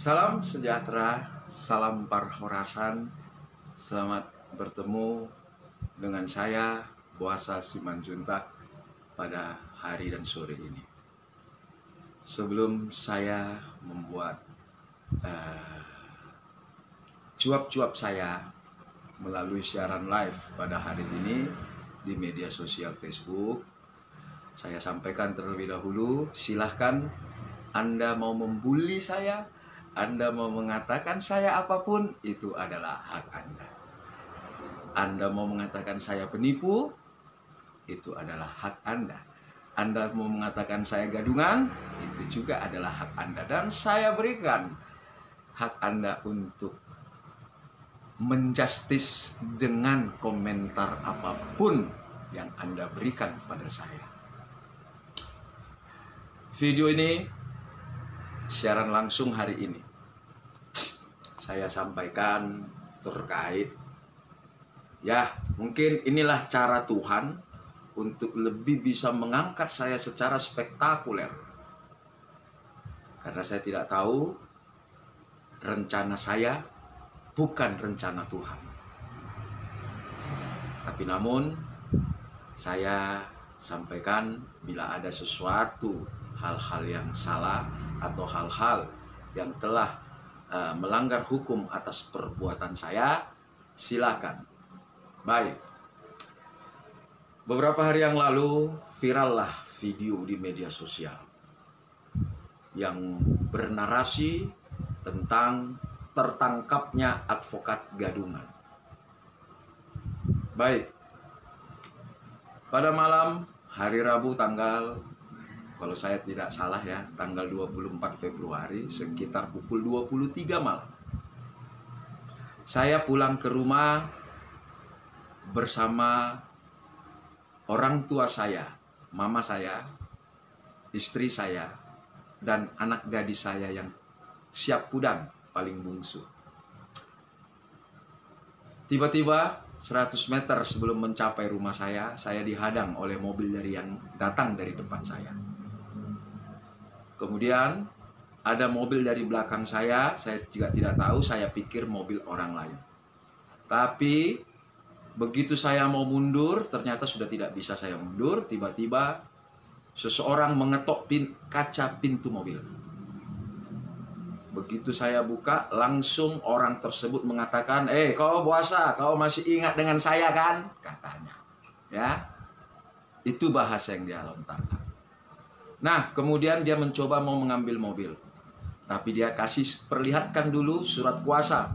Salam sejahtera, salam parhorasan. Selamat bertemu dengan saya, Boasa Simanjuntak, pada hari dan sore ini. Sebelum saya membuat cuap-cuap saya melalui siaran live pada hari ini di media sosial Facebook, saya sampaikan terlebih dahulu, silahkan Anda mau membuli saya, Anda mau mengatakan saya apapun, itu adalah hak Anda. Anda mau mengatakan saya penipu, itu adalah hak Anda. Anda mau mengatakan saya gadungan, itu juga adalah hak Anda. Dan saya berikan hak Anda untuk menjustis dengan komentar apapun yang Anda berikan kepada saya. Video ini siaran langsung hari ini saya sampaikan terkait, ya mungkin inilah cara Tuhan untuk lebih bisa mengangkat saya secara spektakuler, karena saya tidak tahu, rencana saya bukan rencana Tuhan. Tapi namun saya sampaikan bila ada sesuatu hal-hal yang salah atau hal-hal yang telah melanggar hukum atas perbuatan saya, silakan. Baik. Beberapa hari yang lalu virallah video di media sosial yang bernarasi tentang tertangkapnya advokat gadungan. Baik. Pada malam hari Rabu kalau saya tidak salah ya, tanggal 24 Februari sekitar pukul 23 malam. Saya pulang ke rumah bersama orang tua saya, mama saya, istri saya, dan anak gadis saya yang siap pudang paling bungsu. Tiba-tiba 100 meter sebelum mencapai rumah saya dihadang oleh mobil yang datang dari depan saya. Kemudian ada mobil dari belakang saya juga tidak tahu, saya pikir mobil orang lain. Tapi begitu saya mau mundur, ternyata sudah tidak bisa saya mundur. Tiba-tiba seseorang mengetok kaca pintu mobil. Begitu saya buka, langsung orang tersebut mengatakan, kau Boasa, kau masih ingat dengan saya kan? Katanya. Ya, itu bahasa yang dia lontarkan. Nah, kemudian dia mencoba mau mengambil mobil. Tapi dia perlihatkan dulu surat kuasa.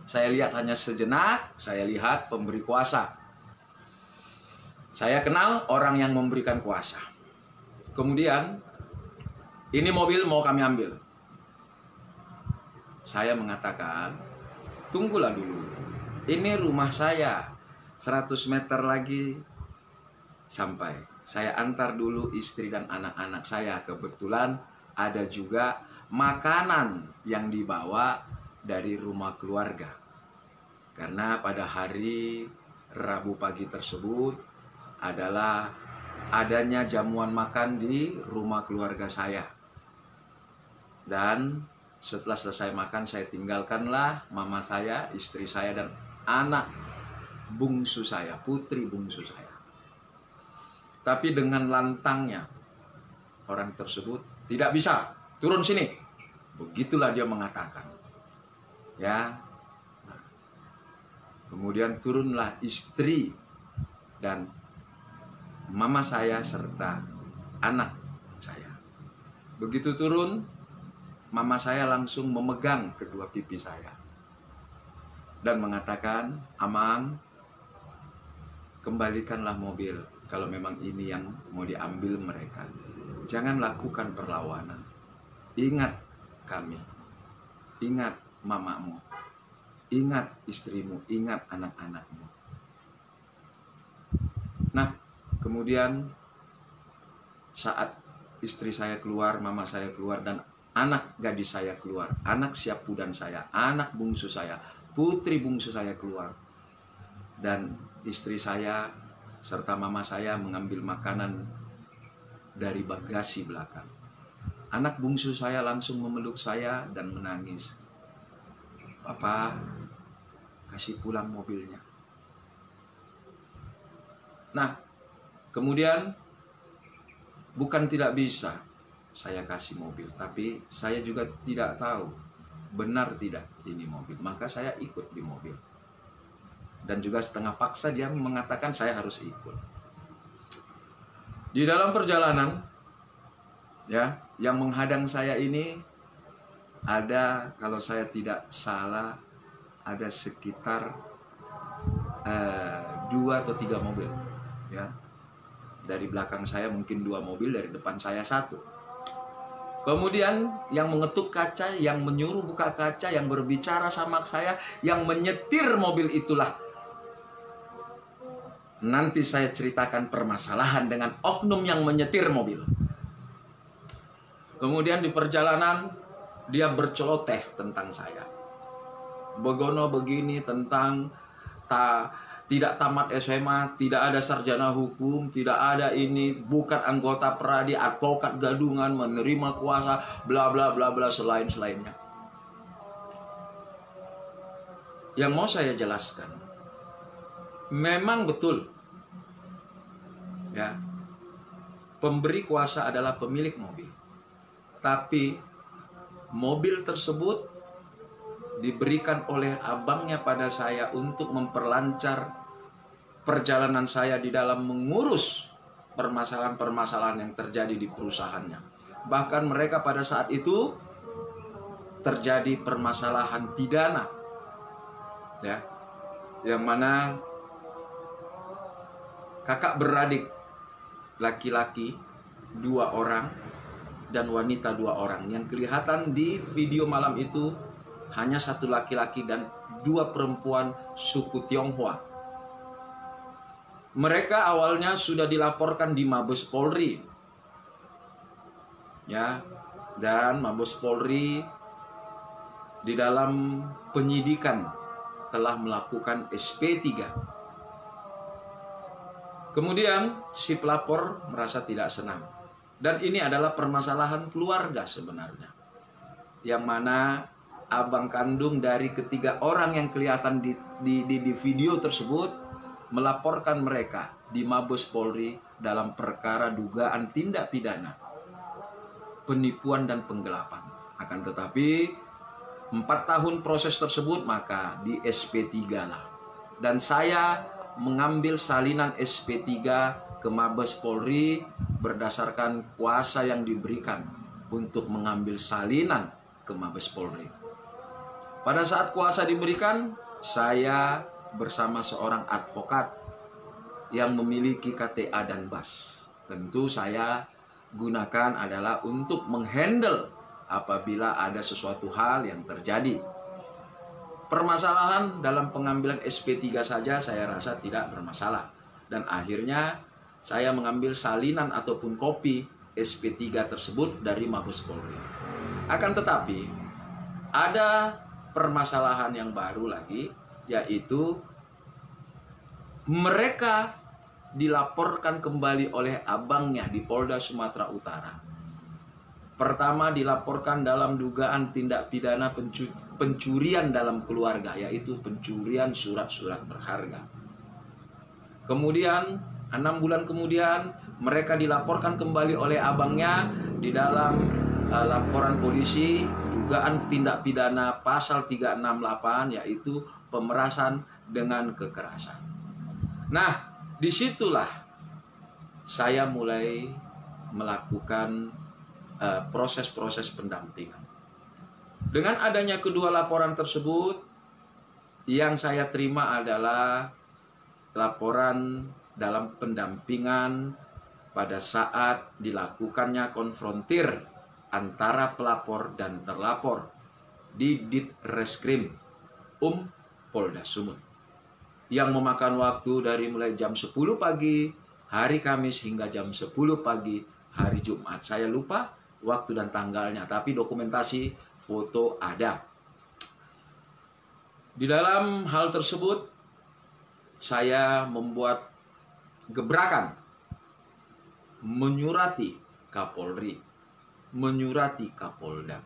Saya lihat hanya sejenak, saya lihat pemberi kuasa. Saya kenal orang yang memberikan kuasa. Kemudian, ini mobil mau kami ambil. Saya mengatakan, tunggulah dulu. Ini rumah saya, 100 meter lagi sampai. Saya antar dulu istri dan anak-anak saya. Kebetulan ada juga makanan yang dibawa dari rumah keluarga. Karena pada hari Rabu pagi tersebut adalah adanya jamuan makan di rumah keluarga saya. Dan setelah selesai makan, saya tinggalkanlah mama saya, istri saya, dan anak bungsu saya, putri bungsu saya. Tapi dengan lantangnya, orang tersebut tidak bisa, turun sini. Begitulah dia mengatakan. Ya. Nah, kemudian turunlah istri dan mama saya serta anak saya. Begitu turun, mama saya langsung memegang kedua pipi saya dan mengatakan, "Amang, kembalikanlah mobil kalau memang ini yang mau diambil mereka. Jangan lakukan perlawanan. Ingat kami, ingat mamamu, ingat istrimu, ingat anak-anakmu." Nah, kemudian saat istri saya keluar, mama saya keluar, dan anak gadis saya keluar, anak siap pudan saya, anak bungsu saya, putri bungsu saya keluar, dan istri saya serta mama saya mengambil makanan dari bagasi belakang. Anak bungsu saya langsung memeluk saya dan menangis. Papa, kasih pulang mobilnya. Nah, kemudian bukan tidak bisa saya kasih mobil, tapi saya juga tidak tahu benar tidak ini mobil. Maka saya ikut di mobil. Dan juga setengah paksa dia mengatakan saya harus ikut. Di dalam perjalanan, ya, yang menghadang saya ini ada, kalau saya tidak salah, ada sekitar 2 atau 3 mobil, ya. Dari belakang saya mungkin 2 mobil, dari depan saya 1. Kemudian yang mengetuk kaca, yang menyuruh buka kaca, yang berbicara sama saya, yang menyetir mobil itulah. Nanti saya ceritakan permasalahan dengan oknum yang menyetir mobil. Kemudian di perjalanan dia berceloteh tentang saya. Begono begini tentang tidak tamat SMA, tidak ada sarjana hukum, tidak ada ini, bukan anggota Peradi, advokat gadungan, menerima kuasa, bla bla bla bla, selainnya. Yang mau saya jelaskan, memang betul, ya, pemberi kuasa adalah pemilik mobil. Tapi mobil tersebut diberikan oleh abangnya pada saya untuk memperlancar perjalanan saya di dalam mengurus permasalahan-permasalahan yang terjadi di perusahaannya. Bahkan mereka pada saat itu terjadi permasalahan pidana, ya, yang mana kakak beradik laki-laki 2 orang dan wanita 2 orang. Yang kelihatan di video malam itu hanya 1 laki-laki dan 2 perempuan suku Tionghoa. Mereka awalnya sudah dilaporkan di Mabes Polri, ya, dan Mabes Polri di dalam penyidikan telah melakukan SP3. Kemudian si pelapor merasa tidak senang. Dan ini adalah permasalahan keluarga sebenarnya, yang mana abang kandung dari ketiga orang yang kelihatan di video tersebut melaporkan mereka di Mabes Polri dalam perkara dugaan tindak pidana penipuan dan penggelapan. Akan tetapi 4 tahun proses tersebut maka di SP3 lah. Dan saya mengambil salinan SP3 ke Mabes Polri berdasarkan kuasa yang diberikan untuk mengambil salinan ke Mabes Polri. Pada saat kuasa diberikan, saya bersama seorang advokat yang memiliki KTA dan BAS. Tentu saya gunakan adalah untuk menghandle apabila ada sesuatu hal yang terjadi. Permasalahan dalam pengambilan SP3 saja saya rasa tidak bermasalah. Dan akhirnya saya mengambil salinan ataupun kopi SP3 tersebut dari Mabes Polri. Akan tetapi ada permasalahan yang baru lagi, yaitu mereka dilaporkan kembali oleh abangnya di Polda Sumatera Utara. Pertama dilaporkan dalam dugaan tindak pidana pencurian dalam keluarga, yaitu pencurian surat-surat berharga. Kemudian 6 bulan kemudian mereka dilaporkan kembali oleh abangnya di dalam laporan polisi dugaan tindak pidana pasal 368, yaitu pemerasan dengan kekerasan. Nah, disitulah saya mulai melakukan proses-proses pendampingan. Dengan adanya kedua laporan tersebut, yang saya terima adalah laporan dalam pendampingan pada saat dilakukannya konfrontir antara pelapor dan terlapor di Ditreskrim Polda Sumut, yang memakan waktu dari mulai jam 10 pagi hari Kamis hingga jam 10 pagi hari Jumat. Saya lupa waktu dan tanggalnya, tapi dokumentasi foto ada. Di dalam hal tersebut saya membuat gebrakan menyurati Kapolri menyurati Kapolda.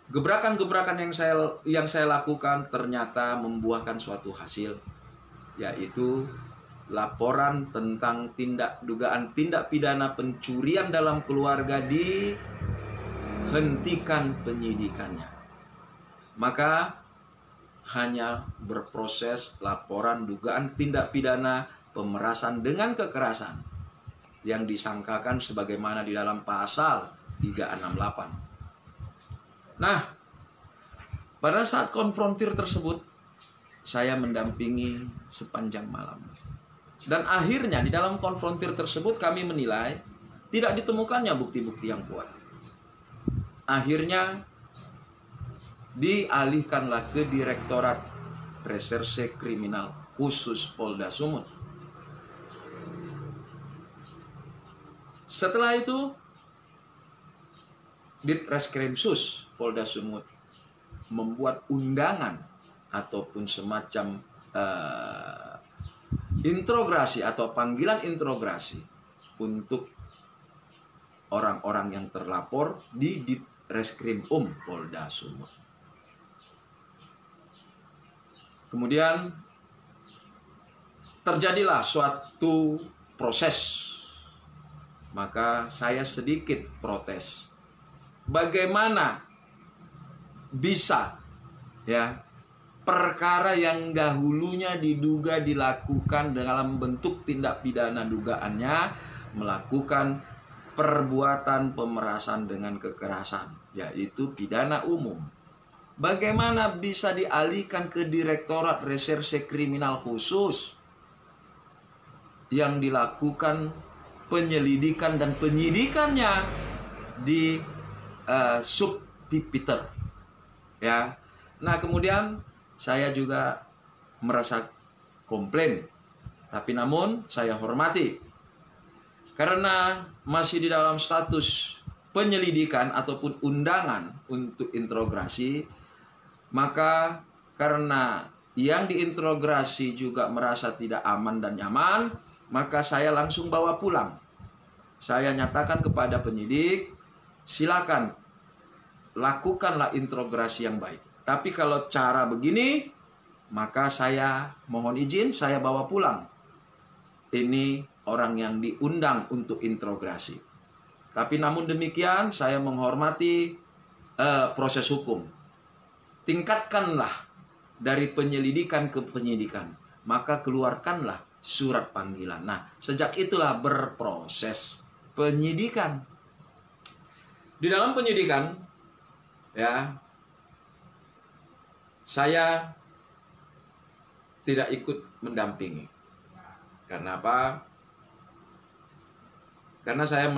Gebrakan-gebrakan yang saya lakukan ternyata membuahkan suatu hasil, yaitu laporan tentang dugaan tindak pidana pencurian dalam keluarga dihentikan penyidikannya. Maka hanya berproses laporan dugaan tindak pidana pemerasan dengan kekerasan yang disangkakan sebagaimana di dalam pasal 368. Nah, pada saat konfrontir tersebut, saya mendampingi sepanjang malam. Dan akhirnya di dalam konfrontir tersebut kami menilai tidak ditemukannya bukti-bukti yang kuat. Akhirnya dialihkanlah ke Direktorat Reserse Kriminal Khusus Polda Sumut. Setelah itu Ditreskrimsus Polda Sumut membuat undangan ataupun semacam introgasi atau panggilan introgasi untuk orang-orang yang terlapor di Ditreskrim Polda Sumut. Kemudian terjadilah suatu proses. Maka saya sedikit protes. Bagaimana bisa perkara yang dahulunya diduga dilakukan dalam bentuk tindak pidana dugaannya melakukan perbuatan pemerasan dengan kekerasan, yaitu pidana umum. Bagaimana bisa dialihkan ke Direktorat Reserse Kriminal Khusus yang dilakukan penyelidikan dan penyidikannya di Subdiviter, ya. Nah, kemudian saya juga merasa komplain, tapi namun saya hormati karena masih di dalam status penyelidikan ataupun undangan untuk introgasi. Maka karena yang diintrogasi juga merasa tidak aman dan nyaman, maka saya langsung bawa pulang. Saya nyatakan kepada penyidik, silakan lakukanlah introgasi yang baik. Tapi kalau cara begini, maka saya mohon izin, saya bawa pulang. Ini orang yang diundang untuk introgasi. Tapi namun demikian, saya menghormati proses hukum. Tingkatkanlah dari penyelidikan ke penyidikan, maka keluarkanlah surat panggilan. Nah, sejak itulah berproses penyidikan. Di dalam penyidikan, saya tidak ikut mendampingi. Karena apa? Karena saya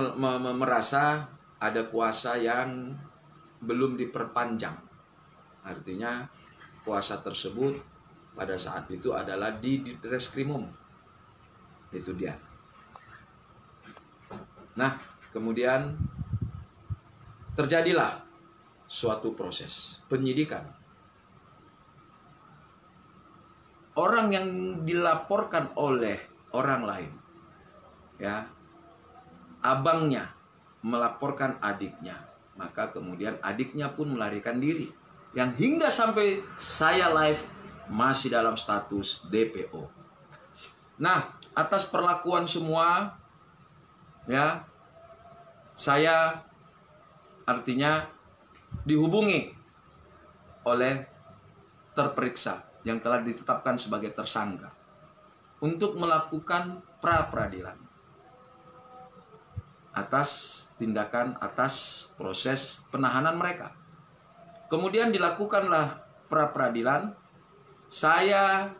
merasa ada kuasa yang belum diperpanjang. Artinya kuasa tersebut pada saat itu adalah di Ditreskrimum. Itu dia. Nah, kemudian terjadilah suatu proses penyidikan. Orang yang dilaporkan oleh orang lain, abangnya melaporkan adiknya, maka kemudian adiknya pun melarikan diri. Yang hingga sampai saya live masih dalam status DPO. Nah, atas perlakuan semua, saya artinya dihubungi oleh terperiksa yang telah ditetapkan sebagai tersangka untuk melakukan pra-peradilan atas tindakan, atas proses penahanan mereka. Kemudian dilakukanlah pra-peradilan. Saya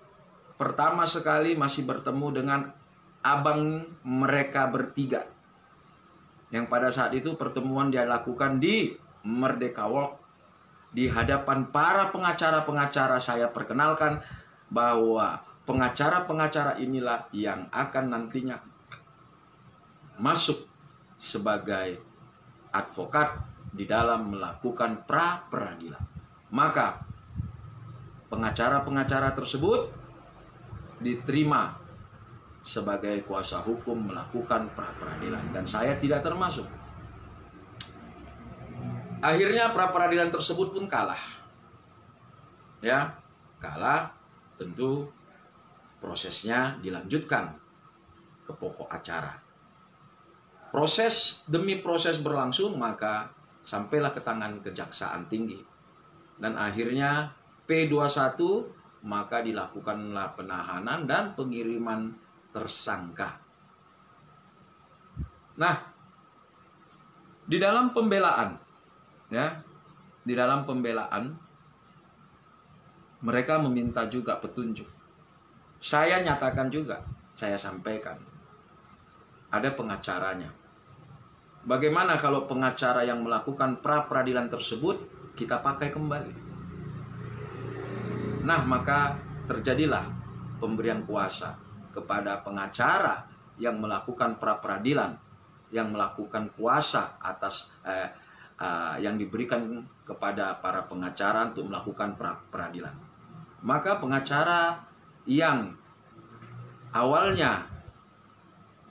pertama sekali masih bertemu dengan abang mereka bertiga, yang pada saat itu pertemuan dia lakukan di Merdeka Walk. Di hadapan para pengacara-pengacara saya perkenalkan bahwa pengacara-pengacara inilah yang akan nantinya masuk sebagai advokat di dalam melakukan pra-peradilan. Maka pengacara-pengacara tersebut diterima sebagai kuasa hukum melakukan pra-peradilan, dan saya tidak termasuk. Akhirnya pra peradilan tersebut pun kalah. Ya, kalah, tentu prosesnya dilanjutkan ke pokok acara. Proses demi proses berlangsung, maka sampailah ke tangan Kejaksaan Tinggi. Dan akhirnya P21, maka dilakukanlah penahanan dan pengiriman tersangka. Nah, di dalam pembelaan, ya, di dalam pembelaan mereka meminta juga petunjuk. Saya nyatakan juga, saya sampaikan, ada pengacaranya. Bagaimana kalau pengacara yang melakukan pra peradilan tersebut kita pakai kembali? Nah, maka terjadilah pemberian kuasa kepada pengacara yang melakukan pra peradilan, yang melakukan kuasa atas yang diberikan kepada para pengacara untuk melakukan pra peradilan. Maka pengacara yang awalnya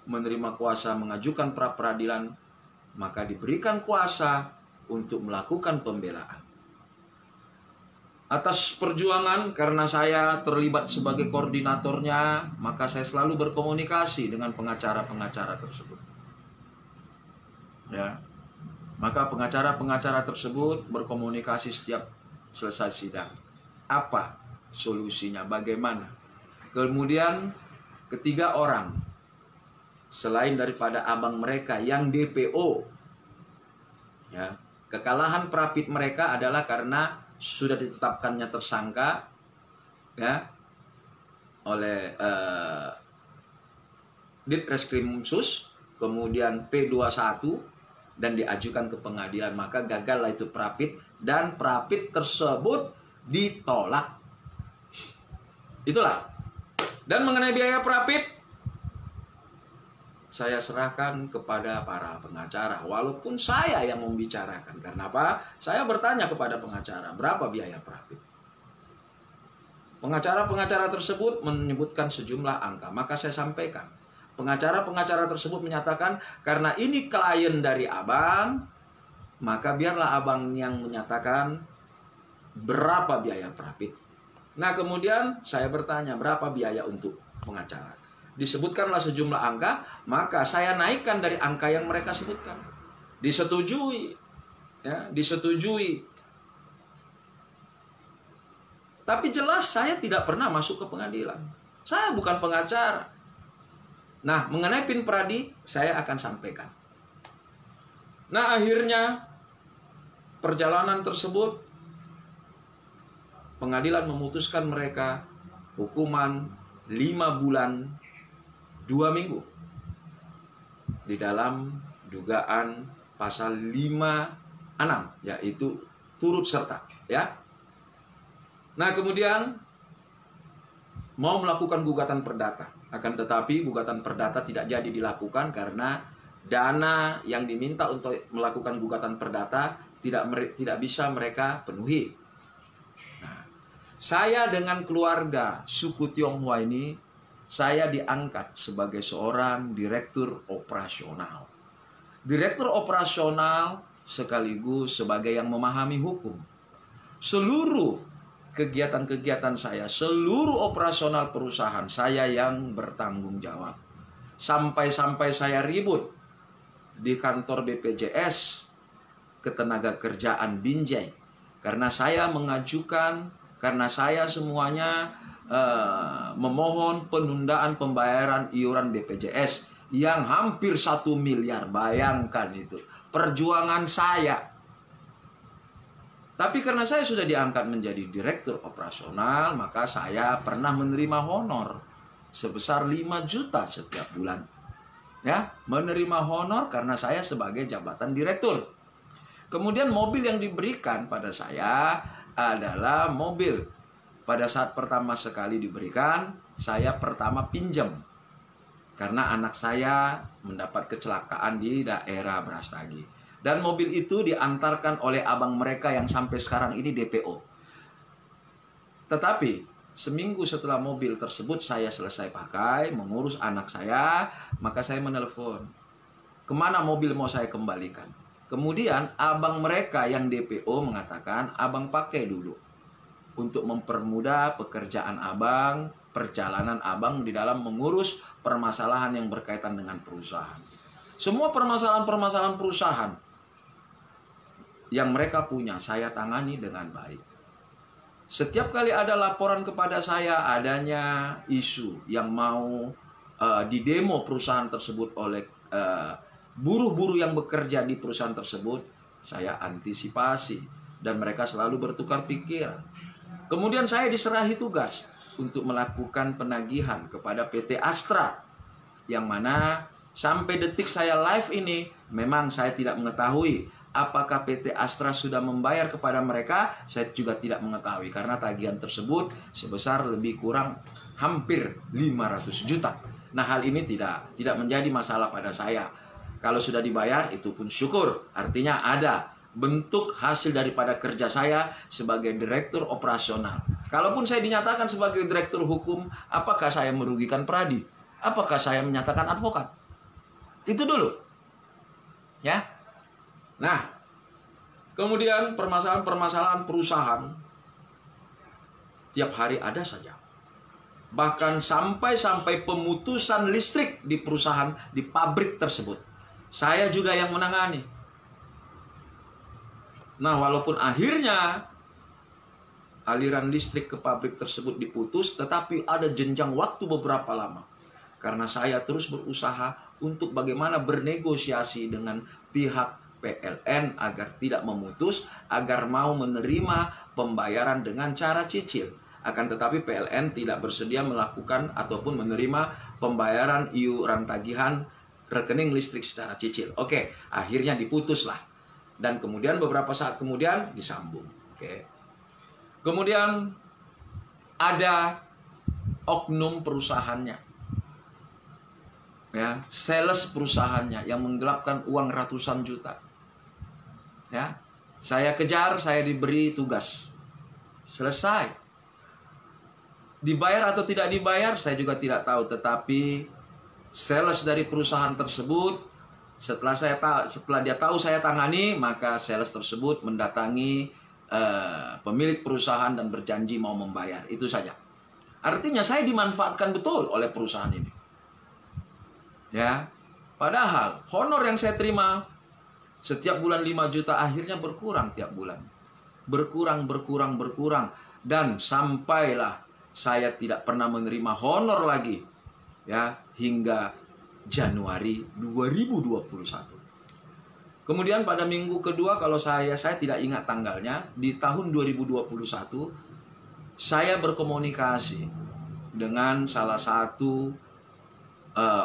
menerima kuasa mengajukan pra peradilan, maka diberikan kuasa untuk melakukan pembelaan. Atas perjuangan, karena saya terlibat sebagai koordinatornya, maka saya selalu berkomunikasi dengan pengacara-pengacara tersebut. Ya, maka pengacara-pengacara tersebut berkomunikasi setiap selesai sidang. Apa solusinya? Bagaimana? Kemudian ketiga orang, selain daripada abang mereka yang DPO, ya, kekalahan Prapit mereka adalah karena sudah ditetapkannya tersangka, ya, oleh Ditreskrimsus, kemudian P21 dan diajukan ke pengadilan, maka gagallah itu Prapit dan Prapit tersebut ditolak. Itulah. Dan mengenai biaya Prapit, saya serahkan kepada para pengacara, walaupun saya yang membicarakan. Karena apa? Saya bertanya kepada pengacara, berapa biaya Prapit? Pengacara-pengacara tersebut menyebutkan sejumlah angka, maka saya sampaikan. Pengacara-pengacara tersebut menyatakan, karena ini klien dari abang, maka biarlah abang yang menyatakan berapa biaya Prapit. Nah, kemudian saya bertanya, berapa biaya untuk pengacara? Disebutkanlah sejumlah angka, maka saya naikkan dari angka yang mereka sebutkan. Disetujui, ya, disetujui. Tapi jelas saya tidak pernah masuk ke pengadilan. Saya bukan pengacara. Nah, mengenai Pin Pradi, saya akan sampaikan. Nah, akhirnya perjalanan tersebut, pengadilan memutuskan mereka hukuman 5 bulan 2 minggu di dalam dugaan pasal 56, yaitu turut serta, ya. Nah, kemudian mau melakukan gugatan perdata, akan tetapi gugatan perdata tidak jadi dilakukan karena dana yang diminta untuk melakukan gugatan perdata tidak bisa mereka penuhi. Nah, saya dengan keluarga suku Tionghoa ini, saya diangkat sebagai seorang direktur operasional. Direktur operasional sekaligus sebagai yang memahami hukum. Seluruh kegiatan-kegiatan saya, seluruh operasional perusahaan saya yang bertanggung jawab. Sampai-sampai saya ribut di kantor BPJS Ketenagakerjaan Binjai. Karena saya mengajukan, karena saya semuanya memohon penundaan pembayaran iuran BPJS yang hampir 1 miliar. Bayangkan itu perjuangan saya. Tapi karena saya sudah diangkat menjadi direktur operasional, maka saya pernah menerima honor sebesar 5 juta setiap bulan. Ya, menerima honor karena saya sebagai jabatan direktur. Kemudian mobil yang diberikan pada saya adalah mobil. Pada saat pertama sekali diberikan, saya pertama pinjam. Karena anak saya mendapat kecelakaan di daerah Brastagi. Dan mobil itu diantarkan oleh abang mereka yang sampai sekarang ini DPO. Tetapi seminggu setelah mobil tersebut saya selesai pakai, mengurus anak saya, maka saya menelpon. Kemana mobil mau saya kembalikan? Kemudian abang mereka yang DPO mengatakan, abang pakai dulu untuk mempermudah pekerjaan abang, perjalanan abang di dalam mengurus permasalahan yang berkaitan dengan perusahaan. Semua permasalahan-permasalahan perusahaan yang mereka punya, saya tangani dengan baik. Setiap kali ada laporan kepada saya adanya isu yang mau didemo perusahaan tersebut oleh buruh-buruh yang bekerja di perusahaan tersebut, saya antisipasi dan mereka selalu bertukar pikiran. Kemudian saya diserahi tugas untuk melakukan penagihan kepada PT Astra, yang mana sampai detik saya live ini memang saya tidak mengetahui apakah PT Astra sudah membayar kepada mereka. Saya juga tidak mengetahui karena tagihan tersebut sebesar lebih kurang hampir 500 juta. Nah, hal ini tidak menjadi masalah pada saya. Kalau sudah dibayar, itu pun syukur. Artinya ada bentuk hasil daripada kerja saya sebagai direktur operasional. Kalaupun saya dinyatakan sebagai direktur hukum, apakah saya merugikan Pradi? Apakah saya menyatakan advokat? Itu dulu. Ya. Nah, kemudian permasalahan-permasalahan perusahaan tiap hari ada saja. Bahkan sampai pemutusan listrik di perusahaan, di pabrik tersebut, saya juga yang menangani. Nah, walaupun akhirnya aliran listrik ke pabrik tersebut diputus, tetapi ada jenjang waktu beberapa lama. Karena saya terus berusaha untuk bagaimana bernegosiasi dengan pihak PLN agar tidak memutus, agar mau menerima pembayaran dengan cara cicil. Akan tetapi PLN tidak bersedia melakukan ataupun menerima pembayaran iuran tagihan rekening listrik secara cicil. Oke, akhirnya diputuslah. Dan kemudian beberapa saat kemudian disambung. Oke. Kemudian ada oknum perusahaannya. Ya, sales perusahaannya yang menggelapkan uang ratusan juta. Ya. Saya kejar, saya diberi tugas. Selesai. Dibayar atau tidak dibayar saya juga tidak tahu, tetapi sales dari perusahaan tersebut, setelah dia tahu saya tangani, maka sales tersebut mendatangi pemilik perusahaan dan berjanji mau membayar. Itu saja. Artinya saya dimanfaatkan betul oleh perusahaan ini. Ya, padahal honor yang saya terima setiap bulan 5 juta akhirnya berkurang tiap bulan. Berkurang. Dan sampailah saya tidak pernah menerima honor lagi. Ya, hingga Januari 2021. Kemudian pada minggu kedua, kalau saya tidak ingat tanggalnya, di tahun 2021 saya berkomunikasi dengan salah satu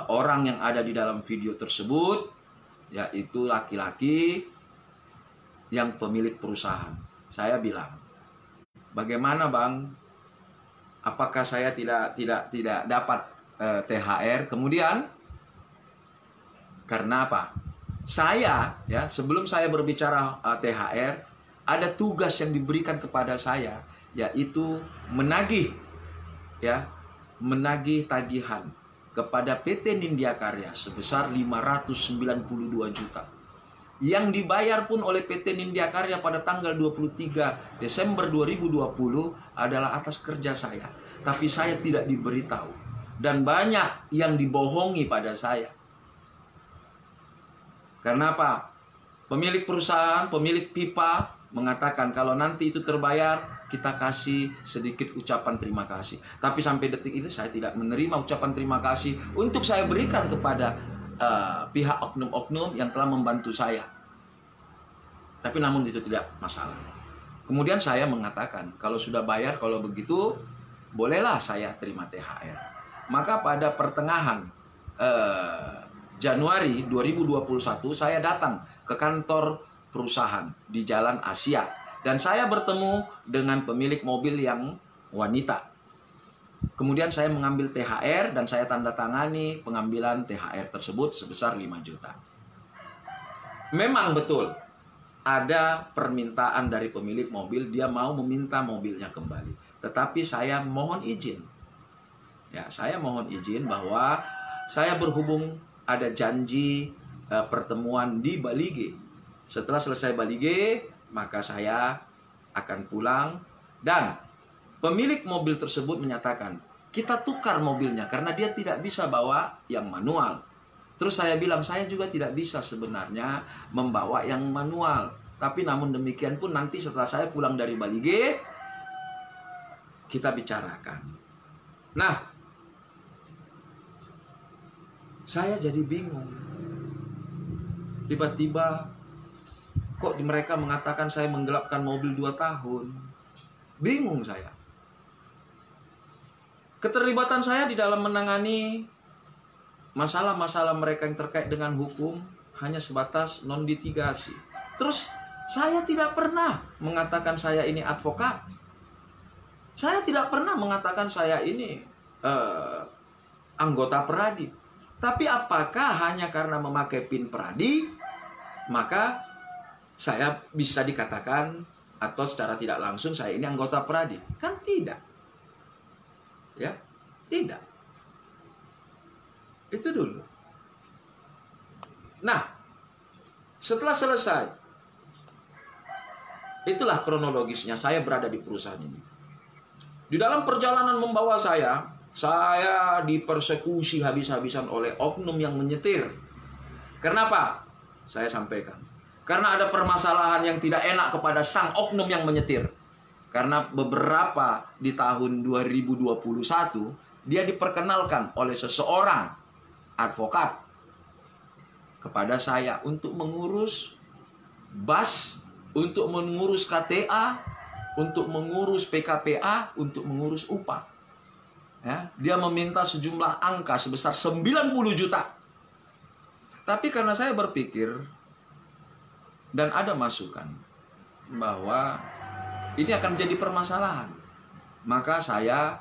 orang yang ada di dalam video tersebut, yaitu laki-laki yang pemilik perusahaan. Saya bilang, bagaimana Bang? Apakah saya tidak dapat THR? Kemudian karena apa? Saya, ya, sebelum saya berbicara THR, ada tugas yang diberikan kepada saya, yaitu menagih tagihan kepada PT Nindya Karya sebesar 592 juta. Yang dibayar pun oleh PT Nindya Karya pada tanggal 23 Desember 2020 adalah atas kerja saya. Tapi saya tidak diberitahu. Dan banyak yang dibohongi pada saya. Karena apa? Pemilik perusahaan, pemilik pipa mengatakan kalau nanti itu terbayar, kita kasih sedikit ucapan terima kasih. Tapi sampai detik ini saya tidak menerima ucapan terima kasih untuk saya berikan kepada pihak oknum-oknum yang telah membantu saya. Tapi namun itu tidak masalah. Kemudian saya mengatakan, kalau sudah bayar, kalau begitu, bolehlah saya terima THR. Maka pada pertengahan Januari 2021 saya datang ke kantor perusahaan di Jalan Asia. Dan saya bertemu dengan pemilik mobil yang wanita. Kemudian saya mengambil THR dan saya tanda tangani pengambilan THR tersebut sebesar 5 juta. Memang betul ada permintaan dari pemilik mobil, dia mau meminta mobilnya kembali. Tetapi saya mohon izin. Ya, saya mohon izin bahwa saya berhubung ada janji pertemuan di Balige Setelah selesai balige, maka saya akan pulang dan pemilik mobil tersebut menyatakan, kita tukar mobilnya karena dia tidak bisa bawa yang manual. Terus saya bilang, saya juga tidak bisa sebenarnya membawa yang manual. Tapi namun demikian pun nanti setelah saya pulang dari balige, kita bicarakan. Nah, saya jadi bingung. Tiba-tiba kok mereka mengatakan saya menggelapkan mobil 2 tahun. Bingung saya. Keterlibatan saya di dalam menangani masalah-masalah mereka yang terkait dengan hukum hanya sebatas non-litigasi. Terus saya tidak pernah mengatakan saya ini advokat. Saya tidak pernah mengatakan saya ini anggota Peradi. Tapi apakah hanya karena memakai PIN Peradi, maka saya bisa dikatakan atau secara tidak langsung saya ini anggota Peradi? Kan tidak. Ya, tidak. Itu dulu. Nah, setelah selesai, itulah kronologisnya saya berada di perusahaan ini. Di dalam perjalanan membawa saya dipersekusi habis-habisan oleh oknum yang menyetir. Kenapa? Saya sampaikan. Karena ada permasalahan yang tidak enak kepada sang oknum yang menyetir. Karena beberapa di tahun 2021, dia diperkenalkan oleh seseorang advokat kepada saya untuk mengurus BAS, untuk mengurus KTA, untuk mengurus PKPA, untuk mengurus upah. Ya, dia meminta sejumlah angka sebesar 90 juta. Tapi karena saya berpikir dan ada masukan bahwa ini akan menjadi permasalahan, maka saya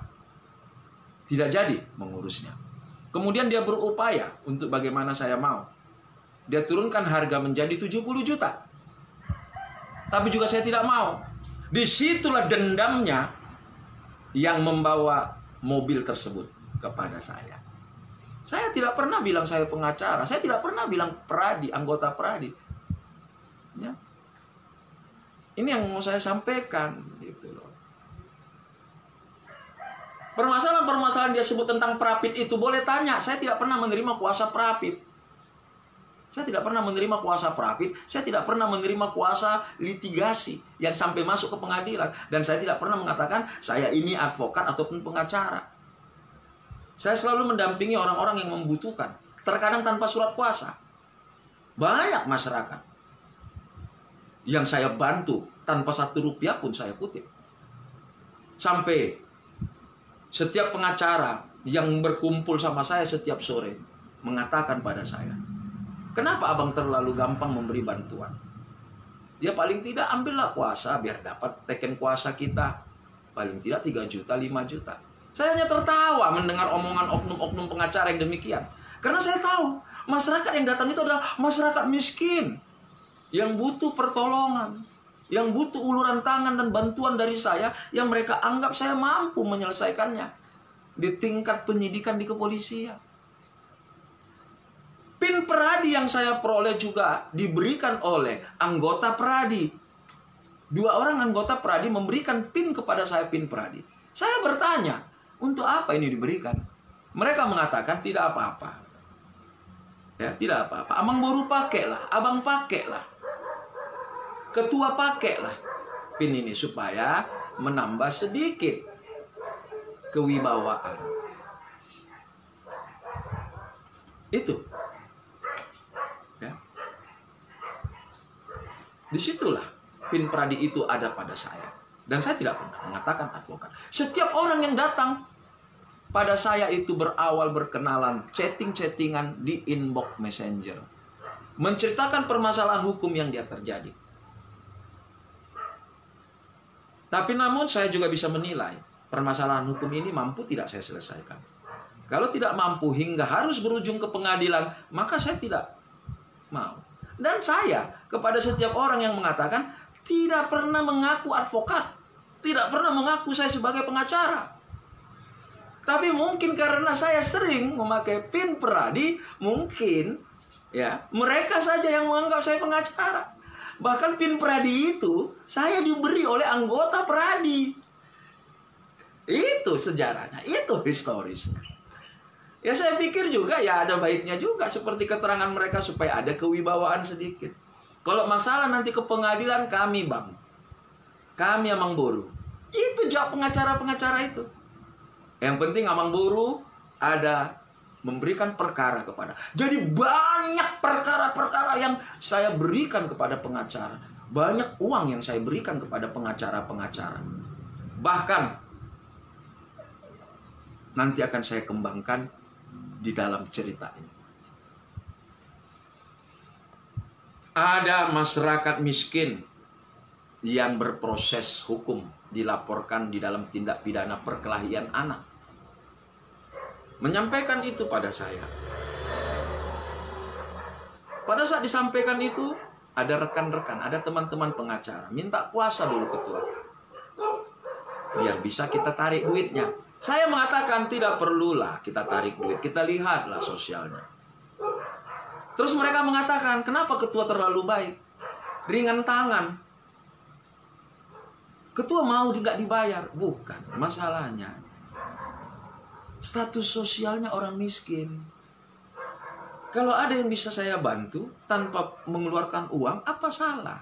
tidak jadi mengurusnya. Kemudian dia berupaya untuk bagaimana saya mau. Dia turunkan harga menjadi 70 juta. Tapi juga saya tidak mau. Disitulah dendamnya yang membawa mobil tersebut kepada saya. Saya tidak pernah bilang saya pengacara. Saya tidak pernah bilang Peradi, anggota Peradi. Ya. Ini yang mau saya sampaikan, gitu loh. Permasalahan-permasalahan dia sebut tentang Prapit itu boleh tanya. Saya tidak pernah menerima kuasa Prapit. Saya tidak pernah menerima kuasa Prapit. Saya tidak pernah menerima kuasa litigasi yang sampai masuk ke pengadilan. Dan saya tidak pernah mengatakan saya ini advokat ataupun pengacara. Saya selalu mendampingi orang-orang yang membutuhkan. Terkadang tanpa surat kuasa. Banyak masyarakat yang saya bantu tanpa 1 rupiah pun saya kutip. Sampai setiap pengacara yang berkumpul sama saya setiap sore mengatakan pada saya, kenapa abang terlalu gampang memberi bantuan? Ya paling tidak ambillah kuasa biar dapat teken kuasa kita. Paling tidak 3 juta, 5 juta. Saya hanya tertawa mendengar omongan oknum-oknum pengacara yang demikian. Karena saya tahu masyarakat yang datang itu adalah masyarakat miskin, yang butuh pertolongan, yang butuh uluran tangan dan bantuan dari saya, yang mereka anggap saya mampu menyelesaikannya di tingkat penyidikan di kepolisian. PIN Peradi yang saya peroleh juga diberikan oleh anggota Peradi. 2 orang anggota Peradi memberikan PIN kepada saya, PIN Peradi. Saya bertanya, untuk apa ini diberikan? Mereka mengatakan tidak apa-apa. Ya, tidak apa-apa. Abang baru pakailah, abang pakailah. Ketua pakailah PIN ini supaya menambah sedikit kewibawaan. Itu. Ya. Disitulah PIN Peradi itu ada pada saya. Dan saya tidak pernah mengatakan advokat. Setiap orang yang datang pada saya itu berawal berkenalan, chatting-chattingan di inbox messenger. Menceritakan permasalahan hukum yang dia terjadi. Tapi namun saya juga bisa menilai permasalahan hukum ini mampu tidak saya selesaikan. Kalau tidak mampu hingga harus berujung ke pengadilan, maka saya tidak mau. Dan saya kepada setiap orang yang mengatakan tidak pernah mengaku advokat, tidak pernah mengaku saya sebagai pengacara. Tapi mungkin karena saya sering memakai PIN Peradi, mungkin ya mereka saja yang menganggap saya pengacara. Bahkan PIN Pradi itu saya diberi oleh anggota Pradi. Itu sejarahnya, itu historisnya. Ya saya pikir juga ya ada baiknya juga seperti keterangan mereka supaya ada kewibawaan sedikit. Kalau masalah nanti ke pengadilan kami bang, kami Amang Boru. Itu jawab pengacara-pengacara itu. Yang penting Amang Boru ada memberikan perkara kepada. Jadi banyak perkara-perkara yang saya berikan kepada pengacara. Banyak uang yang saya berikan kepada pengacara-pengacara. Bahkan nanti akan saya kembangkan di dalam cerita ini. Ada masyarakat miskin yang berproses hukum dilaporkan di dalam tindak pidana perkelahian anak. Menyampaikan itu pada saya. Pada saat disampaikan itu, ada rekan-rekan, ada teman-teman pengacara minta kuasa dulu ketua, biar bisa kita tarik duitnya. Saya mengatakan tidak perlulah kita tarik duit, kita lihatlah sosialnya. Terus mereka mengatakan, kenapa ketua terlalu baik, ringan tangan, ketua mau nggak dibayar? Bukan masalahnya, status sosialnya orang miskin. Kalau ada yang bisa saya bantu tanpa mengeluarkan uang, apa salah?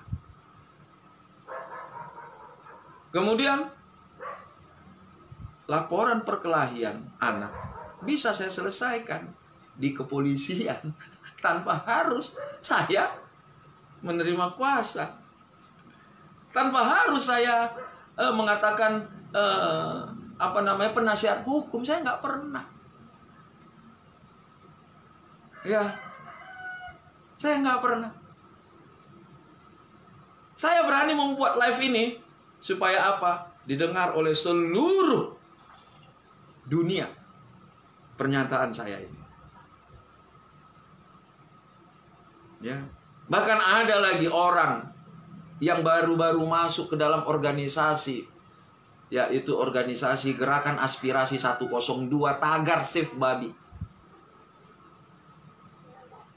Kemudian laporan perkelahian anak bisa saya selesaikan di kepolisian tanpa harus saya menerima kuasa, tanpa harus saya mengatakan penasihat hukum. Saya nggak pernah. Ya, saya nggak pernah. Saya berani membuat live ini supaya apa? Didengar oleh seluruh dunia pernyataan saya ini. Ya, bahkan ada lagi orang yang baru-baru masuk ke dalam organisasi, yaitu organisasi Gerakan Aspirasi 102 Tagar Save Babi.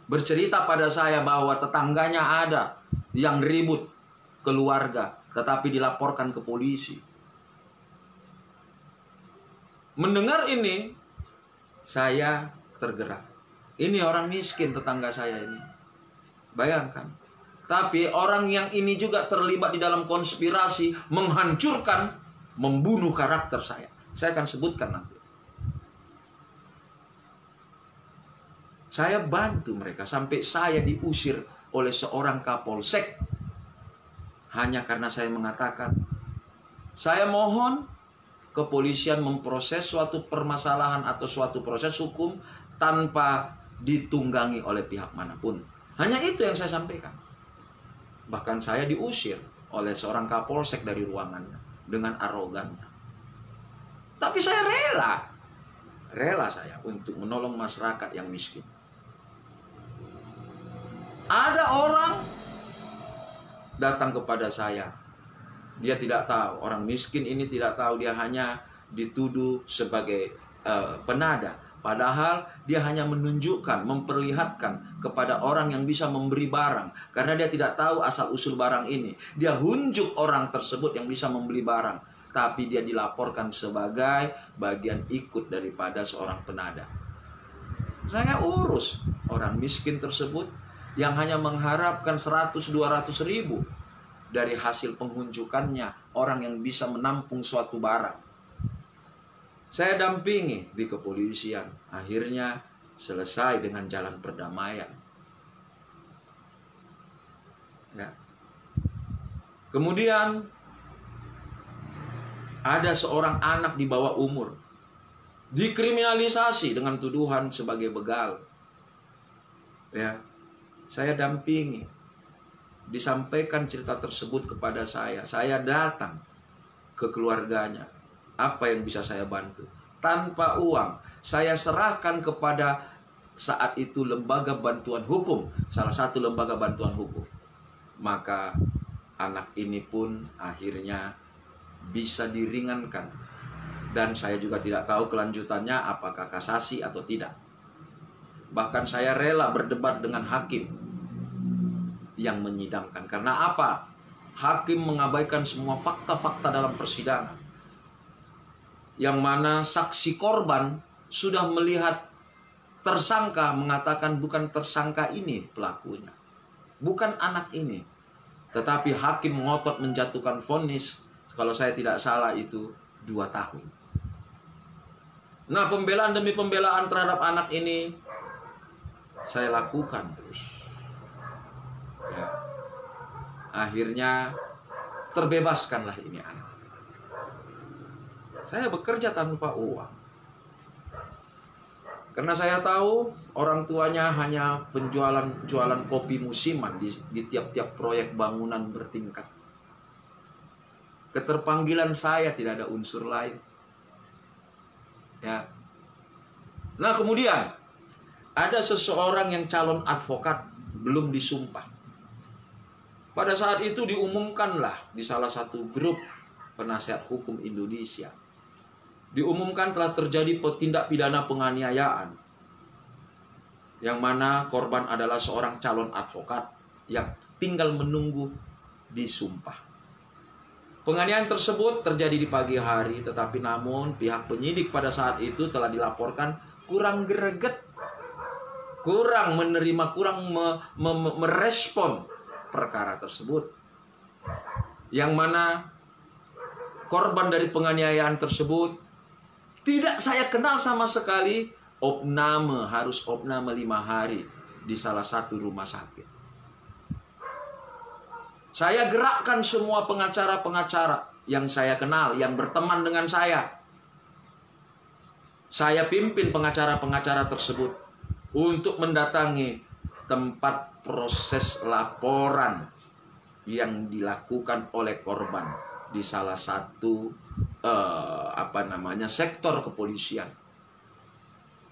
Bercerita pada saya bahwa tetangganya ada yang ribut keluarga, tetapi dilaporkan ke polisi. Mendengar ini, saya tergerak. Ini orang miskin tetangga saya ini. Bayangkan. Tapi orang yang ini juga terlibat di dalam konspirasi menghancurkan, membunuh karakter saya. Saya akan sebutkan nanti. Saya bantu mereka sampai saya diusir oleh seorang kapolsek. Hanya karena saya mengatakan, saya mohon kepolisian memproses suatu permasalahan atau suatu proses hukum tanpa ditunggangi oleh pihak manapun. Hanya itu yang saya sampaikan. Bahkan saya diusir oleh seorang kapolsek dari ruangannya dengan arogannya. Tapi saya rela saya untuk menolong masyarakat yang miskin. Ada orang datang kepada saya. Dia tidak tahu, orang miskin ini tidak tahu, dia hanya dituduh sebagai penada. Padahal dia hanya menunjukkan, memperlihatkan kepada orang yang bisa memberi barang. Karena dia tidak tahu asal-usul barang ini. Dia hunjuk orang tersebut yang bisa membeli barang. Tapi dia dilaporkan sebagai bagian ikut daripada seorang penada. Saya urus orang miskin tersebut yang hanya mengharapkan 100-200 ribu dari hasil penghunjukannya, orang yang bisa menampung suatu barang. Saya dampingi di kepolisian. Akhirnya selesai dengan jalan perdamaian. Ya. Kemudian ada seorang anak di bawah umur dikriminalisasi dengan tuduhan sebagai begal. Ya. Saya dampingi. Disampaikan cerita tersebut kepada saya. Saya datang ke keluarganya. Apa yang bisa saya bantu? Tanpa uang. Saya serahkan kepada saat itu lembaga bantuan hukum. Salah satu lembaga bantuan hukum. Maka anak ini pun akhirnya bisa diringankan. Dan saya juga tidak tahu kelanjutannya apakah kasasi atau tidak. Bahkan saya rela berdebat dengan hakim yang menyidangkan. Karena apa? Hakim mengabaikan semua fakta-fakta dalam persidangan. Yang mana saksi korban sudah melihat tersangka mengatakan bukan tersangka ini pelakunya, bukan anak ini. Tetapi hakim ngotot menjatuhkan vonis, kalau saya tidak salah itu 2 tahun. Nah, pembelaan demi pembelaan terhadap anak ini saya lakukan terus. Ya. Akhirnya terbebaskanlah ini anak. Saya bekerja tanpa uang. Karena saya tahu orang tuanya hanya jualan kopi musiman di tiap-tiap proyek bangunan bertingkat. Keterpanggilan saya tidak ada unsur lain. Ya. Nah, kemudian ada seseorang yang calon advokat belum disumpah. Pada saat itu diumumkanlah di salah satu grup penasihat hukum Indonesia. Diumumkan telah terjadi tindak pidana penganiayaan. Yang mana korban adalah seorang calon advokat yang tinggal menunggu disumpah. Penganiayaan tersebut terjadi di pagi hari, tetapi namun pihak penyidik pada saat itu telah dilaporkan kurang greget, kurang menerima, kurang merespon perkara tersebut. Yang mana korban dari penganiayaan tersebut tidak saya kenal sama sekali, harus opname 5 hari di salah satu rumah sakit. Saya gerakkan semua pengacara-pengacara yang saya kenal, yang berteman dengan saya. Saya pimpin pengacara-pengacara tersebut untuk mendatangi tempat proses laporan yang dilakukan oleh korban di salah satu sektor kepolisian.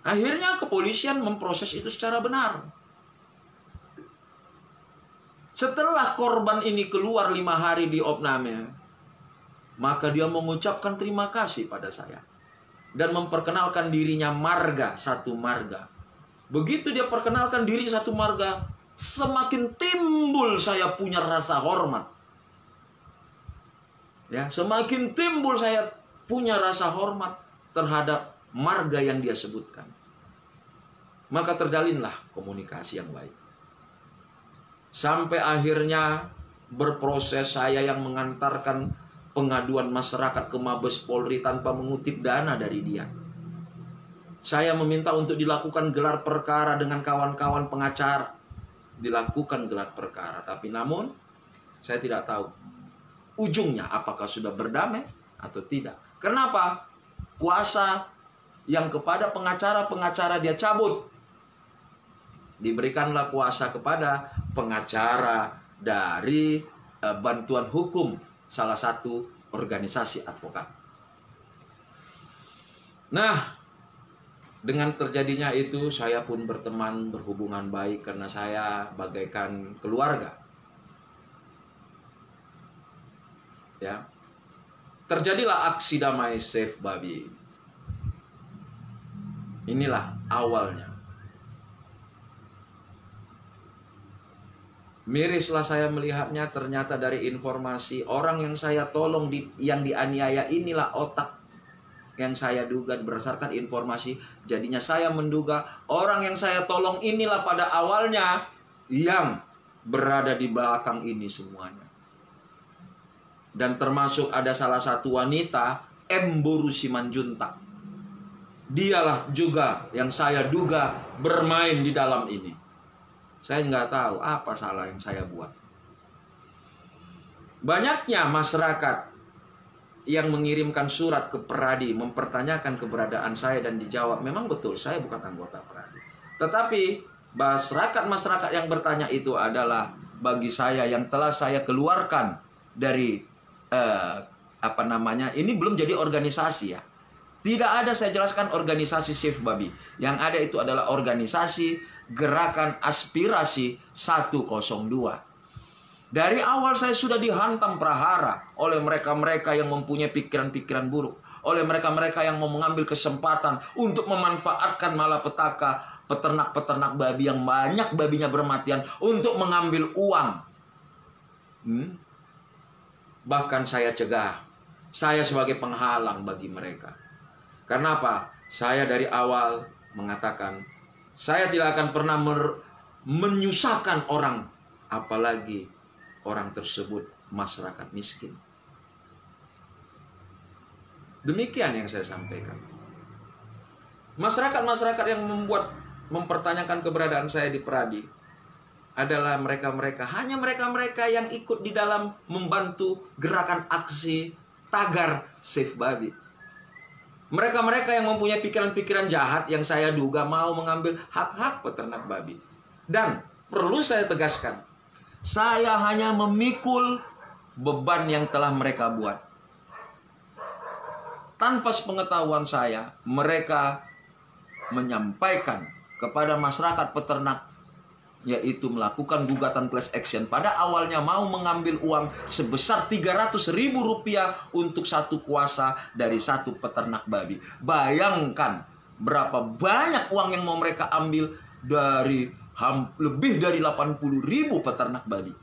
Akhirnya kepolisian memproses itu secara benar. Setelah korban ini keluar 5 hari di opname, maka dia mengucapkan terima kasih pada saya dan memperkenalkan dirinya satu marga. Begitu dia perkenalkan diri satu marga, semakin timbul saya punya rasa hormat. Ya, semakin timbul saya punya rasa hormat terhadap marga yang dia sebutkan. Maka terjalinlah komunikasi yang baik. Sampai akhirnya berproses saya yang mengantarkan pengaduan masyarakat ke Mabes Polri tanpa mengutip dana dari dia. Saya meminta untuk dilakukan gelar perkara dengan kawan-kawan pengacara. Dilakukan gelar perkara, tapi namun saya tidak tahu ujungnya apakah sudah berdamai atau tidak. Kenapa? Kuasa yang kepada pengacara-pengacara dia cabut. Diberikanlah kuasa kepada pengacara dari bantuan hukum salah satu organisasi advokat. Nah, dengan terjadinya itu saya pun berteman, berhubungan baik karena saya bagaikan keluarga. Ya. Terjadilah aksi damai Save Babi. Inilah awalnya. Mirislah saya melihatnya, ternyata dari informasi orang yang saya tolong yang dianiaya inilah otak yang saya duga berdasarkan informasi. Jadinya saya menduga orang yang saya tolong inilah pada awalnya yang berada di belakang ini semuanya. Dan termasuk ada salah satu wanita, Boru Simanjuntak. Dialah juga yang saya duga bermain di dalam ini. Saya nggak tahu apa salah yang saya buat. Banyaknya masyarakat yang mengirimkan surat ke Peradi mempertanyakan keberadaan saya dan dijawab, memang betul saya bukan anggota Peradi. Tetapi masyarakat yang bertanya itu adalah bagi saya yang telah saya keluarkan dari ini belum jadi organisasi ya. Tidak ada saya jelaskan organisasi Save Babi. Yang ada itu adalah organisasi Gerakan Aspirasi 102. Dari awal saya sudah dihantam prahara oleh mereka-mereka yang mempunyai pikiran-pikiran buruk. Oleh mereka-mereka yang mau mengambil kesempatan untuk memanfaatkan malapetaka peternak-peternak babi yang banyak babinya bermatian untuk mengambil uang. Bahkan saya cegah. Saya sebagai penghalang bagi mereka. Karena apa? Saya dari awal mengatakan, saya tidak akan pernah menyusahkan orang, apalagi orang tersebut masyarakat miskin. Demikian yang saya sampaikan. Masyarakat-masyarakat yang mempertanyakan keberadaan saya di Peradi adalah hanya mereka-mereka yang ikut di dalam membantu gerakan aksi tagar Save Babi. Mereka-mereka yang mempunyai pikiran-pikiran jahat yang saya duga mau mengambil hak-hak peternak babi. Dan perlu saya tegaskan, saya hanya memikul beban yang telah mereka buat. Tanpa sepengetahuan saya, mereka menyampaikan kepada masyarakat peternak, yaitu melakukan gugatan class action. Pada awalnya mau mengambil uang sebesar Rp300.000 untuk satu kuasa dari satu peternak babi. Bayangkan berapa banyak uang yang mau mereka ambil dari lebih dari 80.000 peternak babi.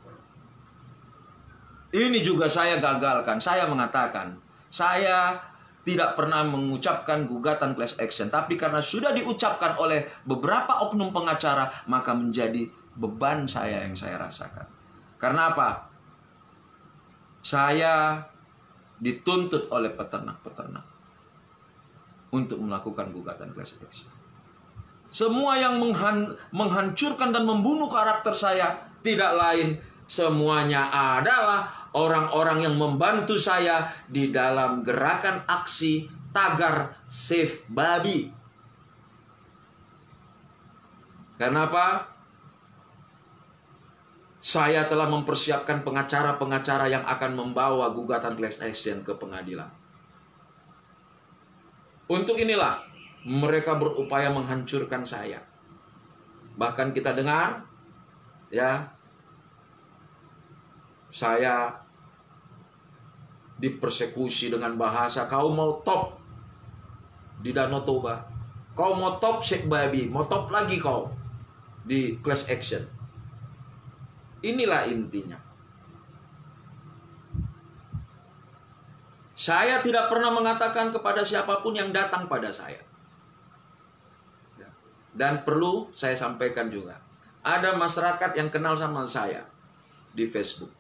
Ini juga saya gagalkan. Saya mengatakan, saya tidak pernah mengucapkan gugatan class action, tapi karena sudah diucapkan oleh beberapa oknum pengacara, maka menjadi beban saya yang saya rasakan. Karena apa? Saya dituntut oleh peternak-peternak untuk melakukan gugatan class action. Semua yang menghancurkan dan membunuh karakter saya tidak lain, semuanya adalah orang-orang yang membantu saya di dalam gerakan aksi tagar Save Babi. Kenapa? Saya telah mempersiapkan pengacara-pengacara yang akan membawa gugatan class action ke pengadilan. Untuk inilah mereka berupaya menghancurkan saya. Bahkan kita dengar, ya, saya dipersekusi dengan bahasa, kau mau top di Danau Toba, kau mau top Save Babi, mau top lagi kau di class action. Inilah intinya. Saya tidak pernah mengatakan kepada siapapun yang datang pada saya. Dan perlu saya sampaikan juga, ada masyarakat yang kenal sama saya di Facebook.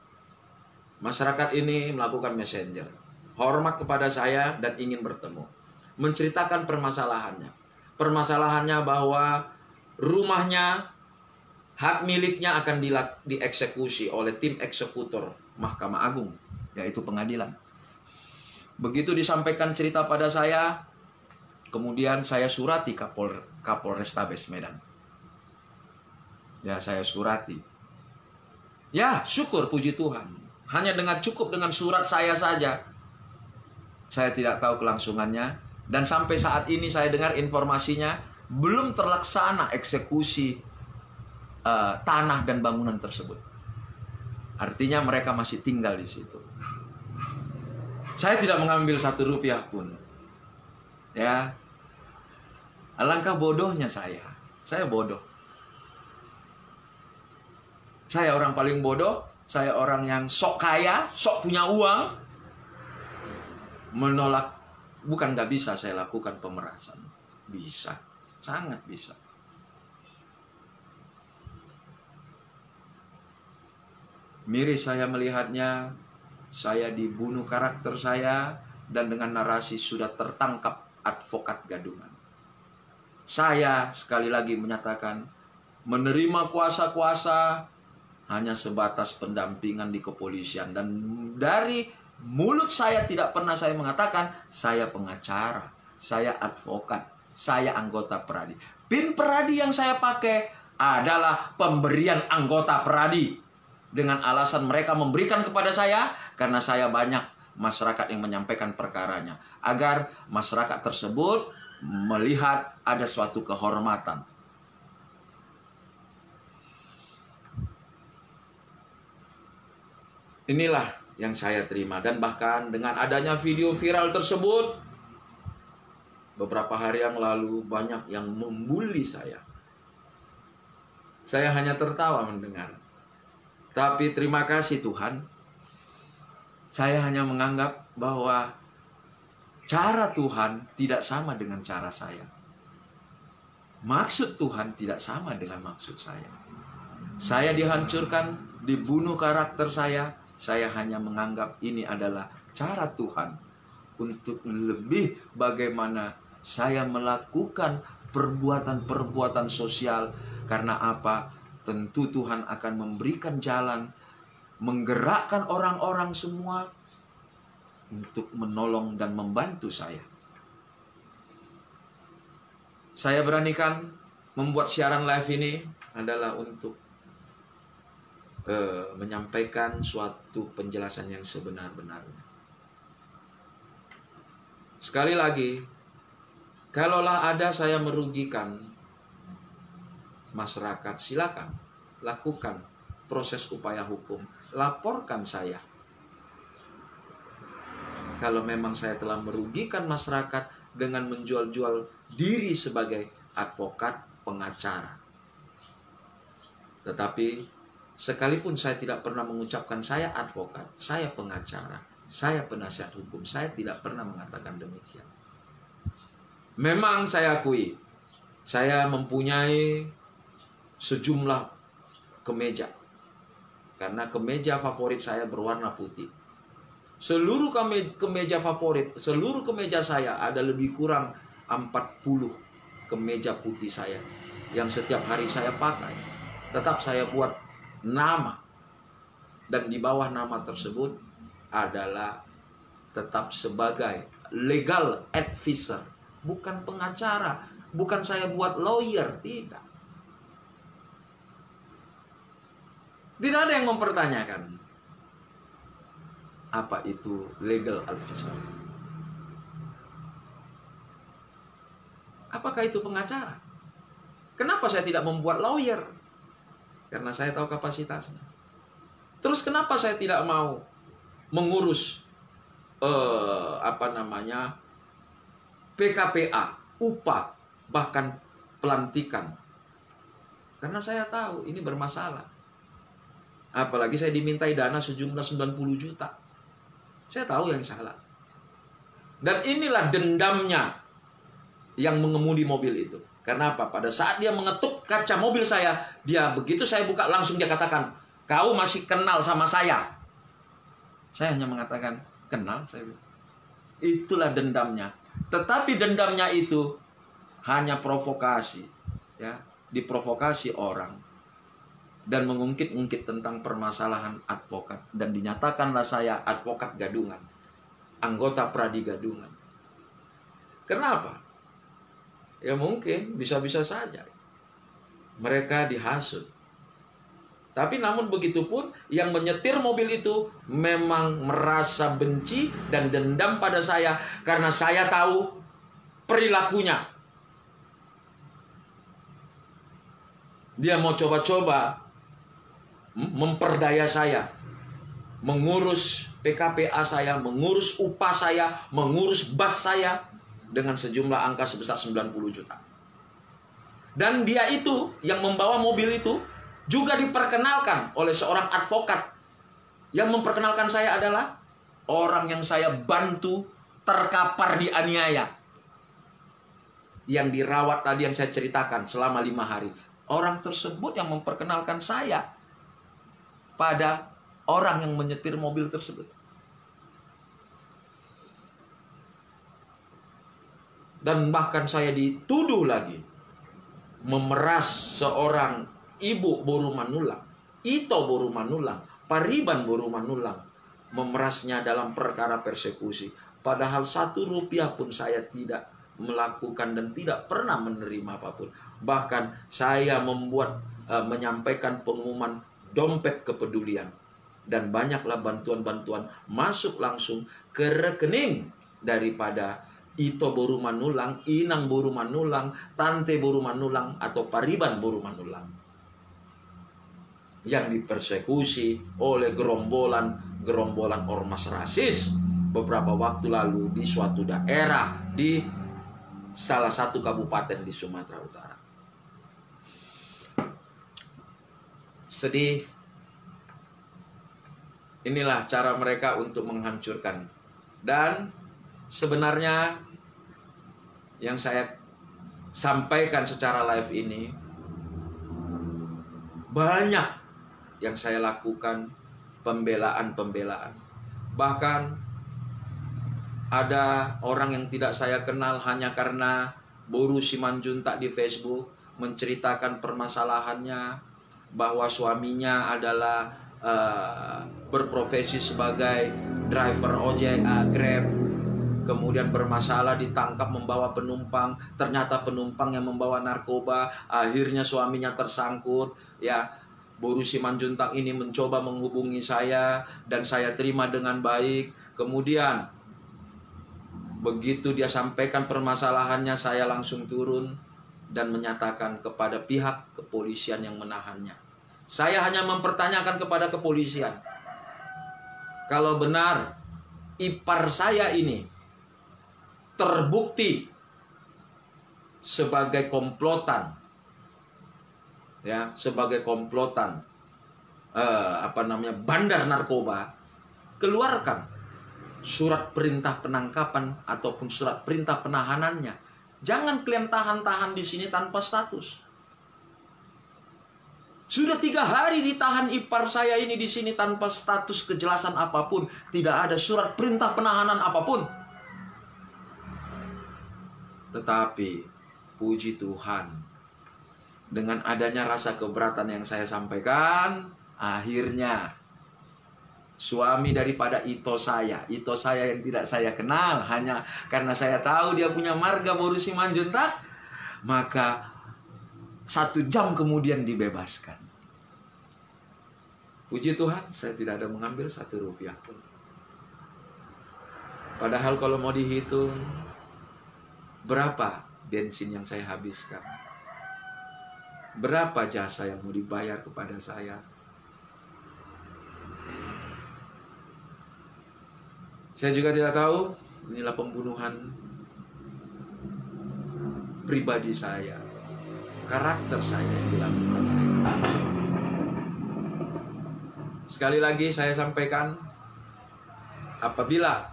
Masyarakat ini melakukan messenger, hormat kepada saya dan ingin bertemu, menceritakan permasalahannya. Permasalahannya bahwa rumahnya, hak miliknya akan dieksekusi oleh tim eksekutor Mahkamah Agung, yaitu pengadilan. Begitu disampaikan cerita pada saya, kemudian saya surati Kapolrestabes Medan. Ya, saya surati. Ya, syukur, puji Tuhan. Hanya cukup dengan surat saya saja. Saya tidak tahu kelangsungannya. Dan sampai saat ini saya dengar informasinya, belum terlaksana eksekusi tanah dan bangunan tersebut. Artinya mereka masih tinggal di situ. Saya tidak mengambil Rp1 pun. Ya, alangkah bodohnya saya. Saya bodoh. Saya orang paling bodoh. Saya orang yang sok kaya, sok punya uang. Menolak. Bukan gak bisa saya lakukan pemerasan. Bisa. Sangat bisa. Miris saya melihatnya. Saya dibunuh karakter saya. Dan dengan narasi sudah tertangkap advokat gadungan. Saya sekali lagi menyatakan, menerima kuasa-kuasa hanya sebatas pendampingan di kepolisian. Dan dari mulut saya tidak pernah saya mengatakan saya pengacara, saya advokat, saya anggota Peradi. PIN Peradi yang saya pakai adalah pemberian anggota Peradi. Dengan alasan mereka memberikan kepada saya karena saya banyak masyarakat yang menyampaikan perkaranya. Agar masyarakat tersebut melihat ada suatu kehormatan. Inilah yang saya terima. Dan bahkan dengan adanya video viral tersebut, beberapa hari yang lalu banyak yang membuli saya. Saya hanya tertawa mendengar. Tapi terima kasih Tuhan, saya hanya menganggap bahwa cara Tuhan tidak sama dengan cara saya. Maksud Tuhan tidak sama dengan maksud saya. Saya dihancurkan, dibunuh karakter saya hanya menganggap ini adalah cara Tuhan untuk lebih bagaimana saya melakukan perbuatan-perbuatan sosial. Karena apa? Tentu Tuhan akan memberikan jalan, menggerakkan orang-orang semua untuk menolong dan membantu saya. Saya beranikan membuat siaran live ini adalah untuk menyampaikan suatu penjelasan yang sebenar-benarnya. Sekali lagi, kalaulah ada saya merugikan masyarakat, silakan lakukan proses upaya hukum, laporkan saya. Kalau memang saya telah merugikan masyarakat dengan menjual-jual diri sebagai advokat, pengacara. Tetapi sekalipun saya tidak pernah mengucapkan saya advokat, saya pengacara, saya penasihat hukum, saya tidak pernah mengatakan demikian. Memang saya akui, saya mempunyai sejumlah kemeja. Karena kemeja favorit saya berwarna putih. Seluruh kemeja favorit, seluruh kemeja saya ada lebih kurang 40 kemeja putih saya yang setiap hari saya pakai. Tetap saya buat nama. Dan di bawah nama tersebut adalah tetap sebagai legal advisor. Bukan pengacara. Bukan saya buat lawyer. Tidak. Tidak ada yang mempertanyakan apa itu legal advisor. Apakah itu pengacara? Kenapa saya tidak membuat lawyer? Karena saya tahu kapasitasnya. Terus kenapa saya tidak mau mengurus PKPA, upah, bahkan pelantikan? Karena saya tahu ini bermasalah. Apalagi saya dimintai dana sejumlah 90 juta. Saya tahu yang salah. Dan inilah dendamnya yang mengemudi mobil itu. Karena apa? Pada saat dia mengetuk kaca mobil saya, dia begitu saya buka langsung dia katakan, "Kau masih kenal sama saya?" Saya hanya mengatakan, "Kenal," saya bilang. Itulah dendamnya. Tetapi dendamnya itu hanya provokasi, ya, diprovokasi orang dan mengungkit-ungkit tentang permasalahan advokat. Dan dinyatakanlah saya advokat gadungan, anggota pradi gadungan. Kenapa? Ya mungkin bisa-bisa saja mereka dihasut. Tapi namun begitu pun yang menyetir mobil itu memang merasa benci dan dendam pada saya. Karena saya tahu perilakunya. Dia mau coba-coba memperdaya saya, mengurus PKPA saya, mengurus upah saya, mengurus bas saya dengan sejumlah angka sebesar 90 juta. Dan dia itu yang membawa mobil itu juga diperkenalkan oleh seorang advokat. Yang memperkenalkan saya adalah orang yang saya bantu terkapar dianiaya, yang dirawat tadi yang saya ceritakan selama 5 hari. Orang tersebut yang memperkenalkan saya pada orang yang menyetir mobil tersebut. Dan bahkan saya dituduh lagi memeras seorang ibu Boru Manulang, Ito Boru Manulang, Pariban Boru Manulang, memerasnya dalam perkara persekusi. Padahal 1 rupiah pun saya tidak melakukan dan tidak pernah menerima apapun. Bahkan saya menyampaikan pengumuman dompet kepedulian. Dan banyaklah bantuan-bantuan masuk langsung ke rekening daripada Ito Boru Manulang, Inang Boru Manulang, Tante Boru Manulang, atau Pariban Boru Manulang, yang dipersekusi oleh gerombolan ormas rasis beberapa waktu lalu di suatu daerah di salah satu kabupaten di Sumatera Utara. sedih. Inilah cara mereka untuk menghancurkan. Dan sebenarnya yang saya sampaikan secara live ini, banyak yang saya lakukan pembelaan-pembelaan. Bahkan ada orang yang tidak saya kenal hanya karena Boru Simanjuntak di Facebook menceritakan permasalahannya bahwa suaminya adalah berprofesi sebagai driver ojek Grab, kemudian bermasalah ditangkap membawa penumpang, ternyata penumpang yang membawa narkoba, akhirnya suaminya tersangkut. Ya, Boru Simanjuntak ini mencoba menghubungi saya dan saya terima dengan baik. Kemudian begitu dia sampaikan permasalahannya, saya langsung turun dan menyatakan kepada pihak kepolisian yang menahannya. Saya hanya mempertanyakan kepada kepolisian, kalau benar ipar saya ini terbukti sebagai komplotan, ya, sebagai komplotan bandar narkoba, keluarkan surat perintah penangkapan ataupun surat perintah penahanannya. Jangan kalian tahan-tahan di sini tanpa status. Sudah 3 hari ditahan ipar saya ini di sini tanpa status kejelasan apapun, tidak ada surat perintah penahanan apapun. Tetapi puji Tuhan, dengan adanya rasa keberatan yang saya sampaikan, akhirnya suami daripada Ito saya yang tidak saya kenal, hanya karena saya tahu dia punya marga Boru Simanjuntak, maka 1 jam kemudian dibebaskan. Puji Tuhan, saya tidak ada mengambil 1 rupiah pun. Padahal kalau mau dihitung, berapa bensin yang saya habiskan, berapa jasa yang mau dibayar kepada saya. Saya juga tidak tahu, inilah pembunuhan pribadi saya, karakter saya yang dilakukan. Sekali lagi saya sampaikan, apabila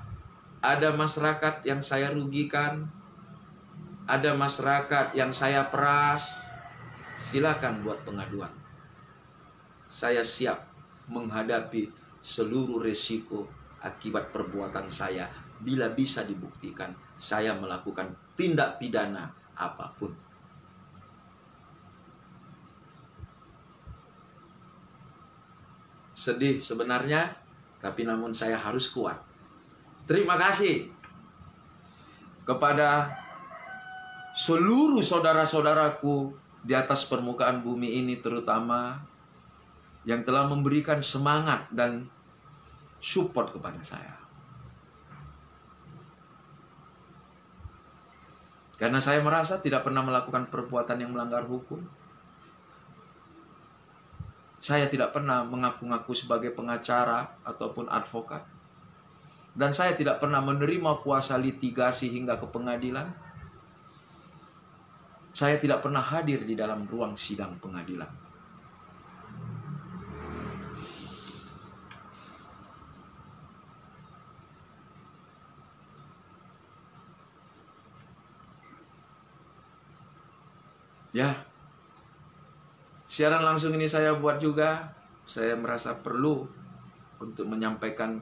ada masyarakat yang saya rugikan, ada masyarakat yang saya peras, silakan buat pengaduan. Saya siap menghadapi seluruh resiko akibat perbuatan saya bila bisa dibuktikan saya melakukan tindak pidana apapun. Sedih sebenarnya, tapi namun saya harus kuat. Terima kasih kepada seluruh saudara-saudaraku di atas permukaan bumi ini, terutama yang telah memberikan semangat dan support kepada saya. Karena saya merasa tidak pernah melakukan perbuatan yang melanggar hukum. Saya tidak pernah mengaku-ngaku sebagai pengacara ataupun advokat. Dan saya tidak pernah menerima kuasa litigasi hingga ke pengadilan. Saya tidak pernah hadir di dalam ruang sidang pengadilan. Ya, siaran langsung ini saya buat juga. Saya merasa perlu untuk menyampaikan